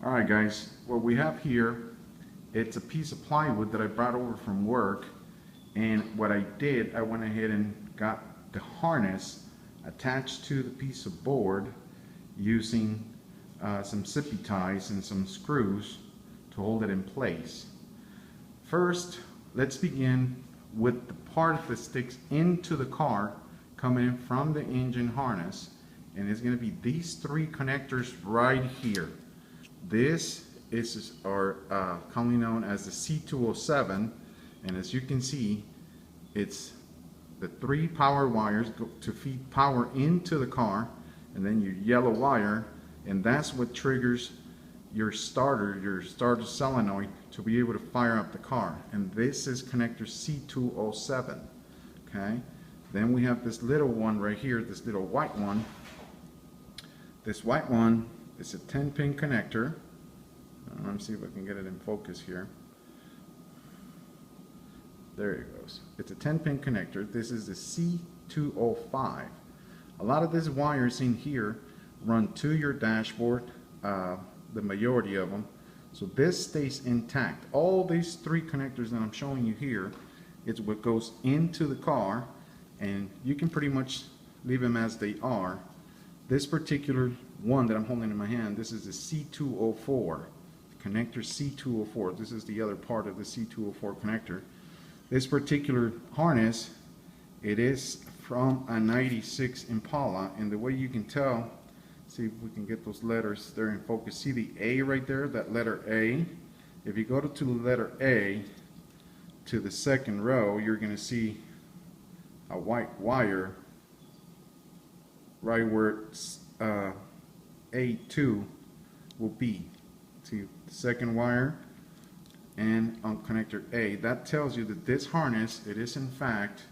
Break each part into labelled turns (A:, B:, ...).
A: Alright guys, what we have here, it's a piece of plywood that I brought over from work, and what I did, I went ahead and got the harness attached to the piece of board using some zippy ties and some screws to hold it in place. First, let's begin with the part that sticks into the car coming in from the engine harness, and it's going to be these three connectors right here. This is our commonly known as the C207, and as you can see, it's the three power wires to feed power into the car, and then your yellow wire, and that's what triggers your starter solenoid to be able to fire up the car. And this is connector C207. Okay, then we have this little one right here, this little white one. This white one is a 10-pin connector. Let me see if I can get it in focus here. There it goes. It's a 10-pin connector. This is the C205. A lot of these wires in here run to your dashboard, the majority of them. So this stays intact. All these three connectors that I'm showing you here is what goes into the car, and you can pretty much leave them as they are. This particular one that I'm holding in my hand, this is the C204, connector C204. This is the other part of the C204 connector. This particular harness, it is from a 96 Impala, and the way you can tell, see if we can get those letters there in focus. See the A right there, that letter A? If you go to the letter A, to the second row, you're going to see a white wire right where it's, A2 will be. See the second wire, and on connector A, that tells you that this harness, it is in fact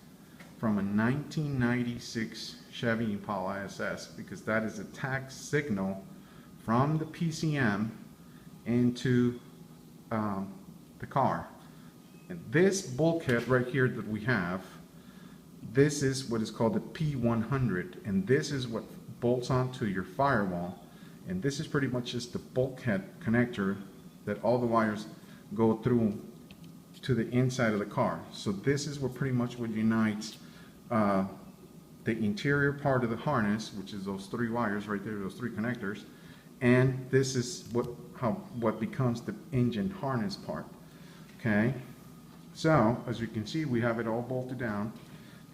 A: from a 1996 Chevy Impala SS, because that is a tag signal from the PCM into the car. And this bulkhead right here that we have, this is what is called the P100, and this is what bolts onto your firewall. And this is pretty much just the bulkhead connector that all the wires go through to the inside of the car. So this is what pretty much what unites the interior part of the harness, which is those three wires right there, those three connectors, and this is what becomes the engine harness part. Okay, so as you can see, we have it all bolted down.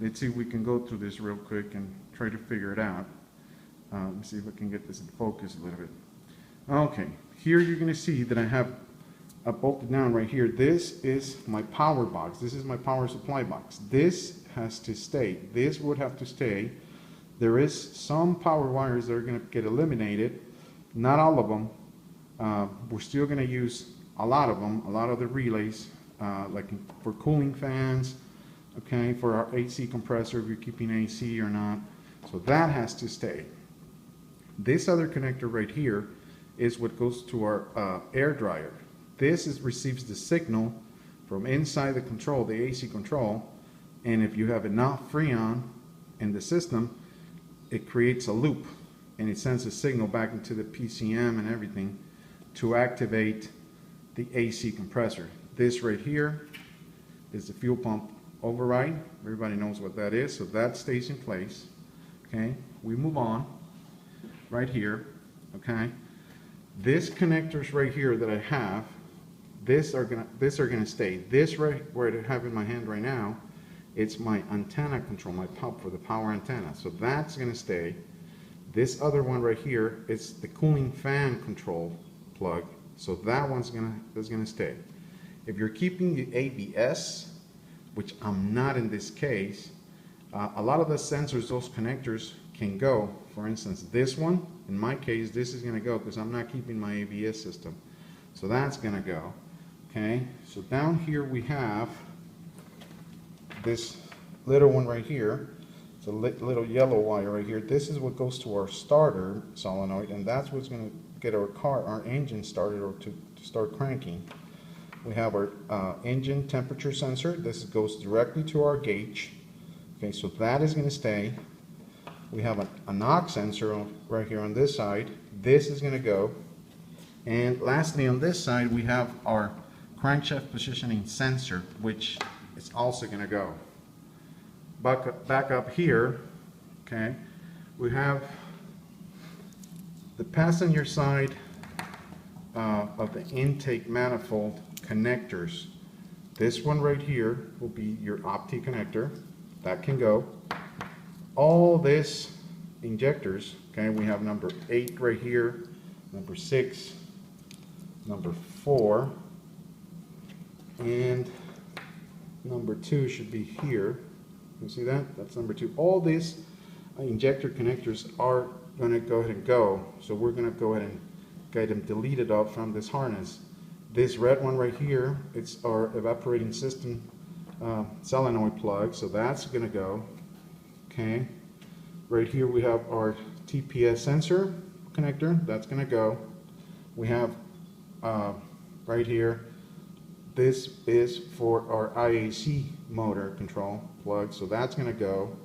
A: Let's see if we can go through this real quick and try to figure it out. Let's see if I can get this in focus a little bit. Okay, here you're going to see that I have bolted down right here. This is my power box. This is my power supply box. This has to stay. This would have to stay. There is some power wires that are going to get eliminated. Not all of them. We're still going to use a lot of them. A lot of the relays, like for cooling fans, okay, for our AC compressor, if you're keeping AC or not. So that has to stay. This other connector right here is what goes to our air dryer. This receives the signal from inside the control, the AC control, and if you have enough freon in the system, it creates a loop, and it sends a signal back into the PCM and everything to activate the AC compressor. This right here is the fuel pump override. Everybody knows what that is, so that stays in place. Okay, we move on right here. Okay, this connectors right here that I have, this are gonna stay. This right where I have in my hand right now, it's my antenna control, my pump for the power antenna, so that's gonna stay. This other one right here is the cooling fan control plug, so that one's gonna stay. If you're keeping the ABS, which I'm not in this case, a lot of the sensors, those connectors can go. For instance, this one, in my case, this is going to go because I'm not keeping my ABS system. So that's going to go. Okay, so down here we have this little one right here. It's a little yellow wire right here. This is what goes to our starter solenoid, and that's what's going to get our engine started or to start cranking. We have our engine temperature sensor. This goes directly to our gauge. Okay, so that is going to stay. We have a knock sensor right here on this side. This is going to go, And lastly, on this side, we have our crankshaft positioning sensor, which is also going to go. Back up here, okay, we have the passenger side of the intake manifold connectors. This one right here will be your opti connector. That can go. All this injectors, okay, we have number 8 right here, number 6, number 4, and number 2 should be here. You see that? That's number 2. All these injector connectors are going to go ahead and go. So we're going to go ahead and get them deleted out from this harness. This red one right here, it's our evaporating system solenoid plug. So that's going to go. Okay. Right here we have our TPS sensor connector. That's going to go. We have right here, this is for our IAC motor control plug, so that's going to go.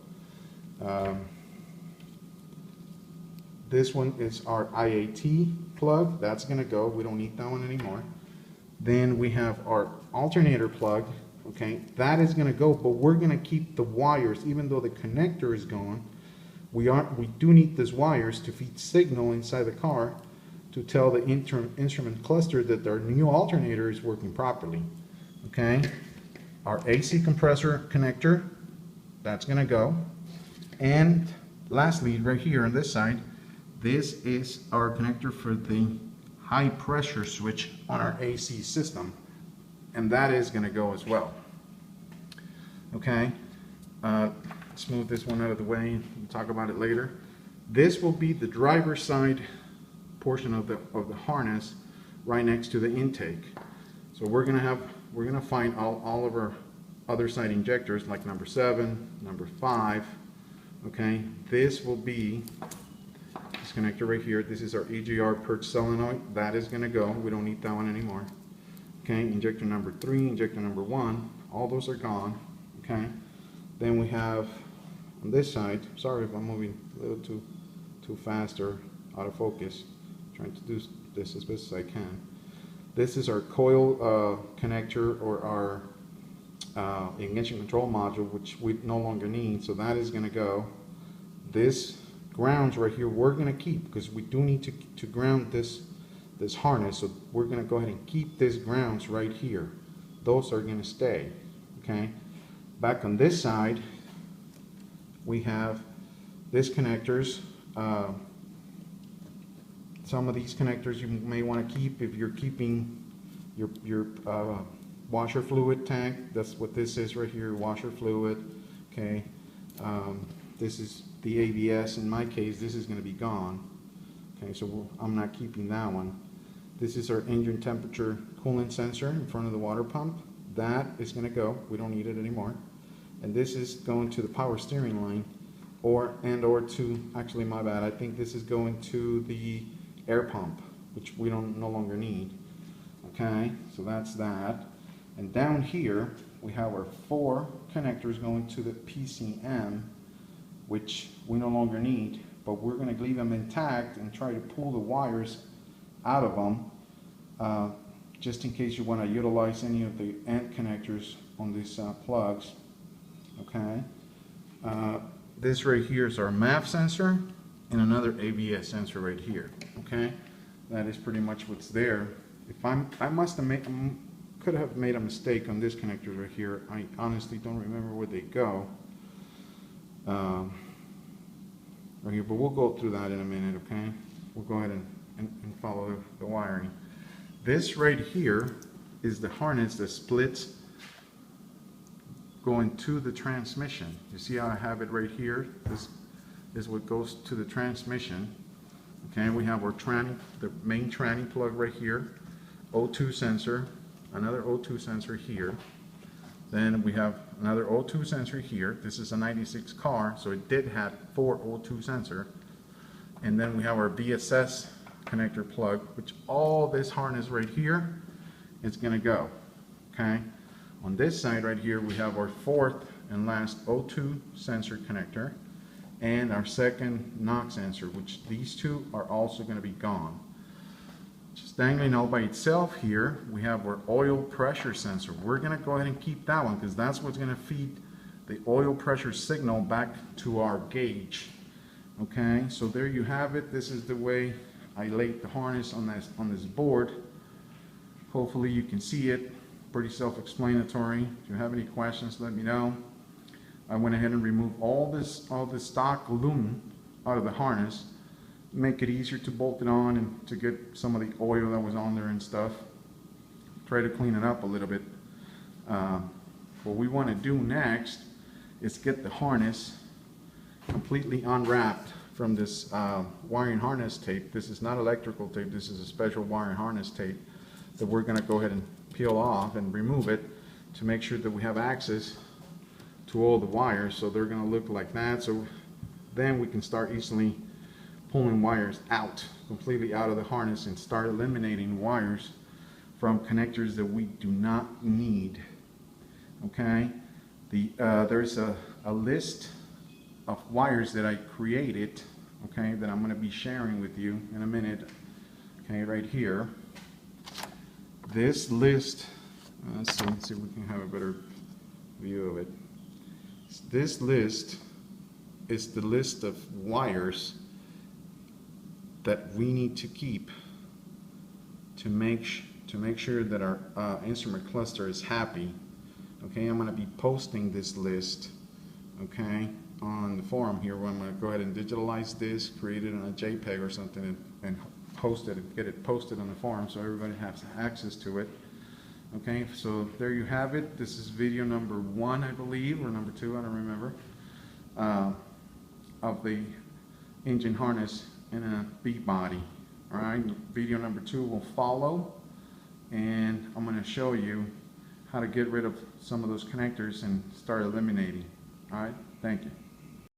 A: This one is our IAT plug. That's going to go. We don't need that one anymore. Then we have our alternator plug. Okay, that is going to go, but we're going to keep the wires, even though the connector is gone. We do need these wires to feed signal inside the car to tell the instrument cluster that their new alternator is working properly. Okay, our AC compressor connector, that's going to go. And lastly, right here on this side, this is our connector for the high pressure switch on our AC system, and that is going to go as well. Okay, let's move this one out of the way. We'll talk about it later. This will be the driver's side portion of the harness right next to the intake. So we're gonna find all of our other side injectors, like number 7, number 5. Okay, this will be this connector right here. This is our EGR perch solenoid. That is gonna go. We don't need that one anymore. Okay, injector number 3, injector number 1. All those are gone. Okay, then we have on this side. Sorry if I'm moving a little too fast or out of focus. Trying to do this as best as I can. This is our coil connector, or our ignition control module, which we no longer need, so that is going to go. This grounds right here we're going to keep, because we do need to ground this harness, so we're going to go ahead and keep this grounds right here. Those are going to stay. Okay, back on this side we have this connectors. Some of these connectors you may want to keep if you're keeping your washer fluid tank. That's what this is right here, washer fluid. Okay, this is the ABS. In my case, this is going to be gone. Okay, so I'm not keeping that one. This is our engine temperature coolant sensor in front of the water pump. That is going to go. We don't need it anymore. And this is going to the power steering line, or to, actually my bad, I think this is going to the air pump, which we no longer need. Okay, so that's that. And down here we have our 4 connectors going to the PCM, which we no longer need, but we're going to leave them intact and try to pull the wires out of them, just in case you want to utilize any of the end connectors on these plugs. Okay, this right here is our MAF sensor, and another ABS sensor right here. Okay, that is pretty much what's there. If I must have could have made a mistake on this connector right here. I honestly don't remember where they go. Right here, but we'll go through that in a minute. Okay, we'll go ahead and follow the wiring. This right here is the harness that splits going to the transmission. You see how I have it right here? This is what goes to the transmission. Okay, we have our tranny, the main tranny plug right here, O2 sensor, another O2 sensor here. Then we have another O2 sensor here. This is a 96 car, so it did have 4 O2 sensor. And then we have our VSS connector plug, which all this harness right here is going to go. Okay, on this side right here we have our 4th and last O2 sensor connector, and our second NOx sensor, which these two are also going to be gone. just dangling all by itself here, we have our oil pressure sensor. We're going to go ahead and keep that one because that's what's going to feed the oil pressure signal back to our gauge. Okay, so there you have it. This is the way I laid the harness on this board. Hopefully you can see it. Pretty self-explanatory. If you have any questions, let me know. I went ahead and removed all this stock aluminum out of the harness, make it easier to bolt it on and to get some of the oil that was on there and stuff. Try to clean it up a little bit. What we want to do next is get the harness completely unwrapped from this wiring harness tape. This is not electrical tape, this is a special wiring harness tape that we're going to go ahead and peel off and remove it to make sure that we have access to all the wires. So they're going to look like that, so then we can start easily pulling wires out, completely out of the harness, and start eliminating wires from connectors that we do not need. Okay, there's a list of wires that I created, okay, that I'm going to be sharing with you in a minute. Okay, right here. This list, let's see if we can have a better view of it. This list is the list of wires that we need to keep to make sure that our instrument cluster is happy. Okay, I'm going to be posting this list, okay, on the forum here, where I'm going to go ahead and digitalize this, create it on a JPEG or something, and post it and get it posted on the forum so everybody has access to it. Okay, so there you have it. This is video number 1, I believe, or number 2, I don't remember, of the engine harness in a beat body. All right, video number 2 will follow, and I'm going to show you how to get rid of some of those connectors and start eliminating. All right, thank you.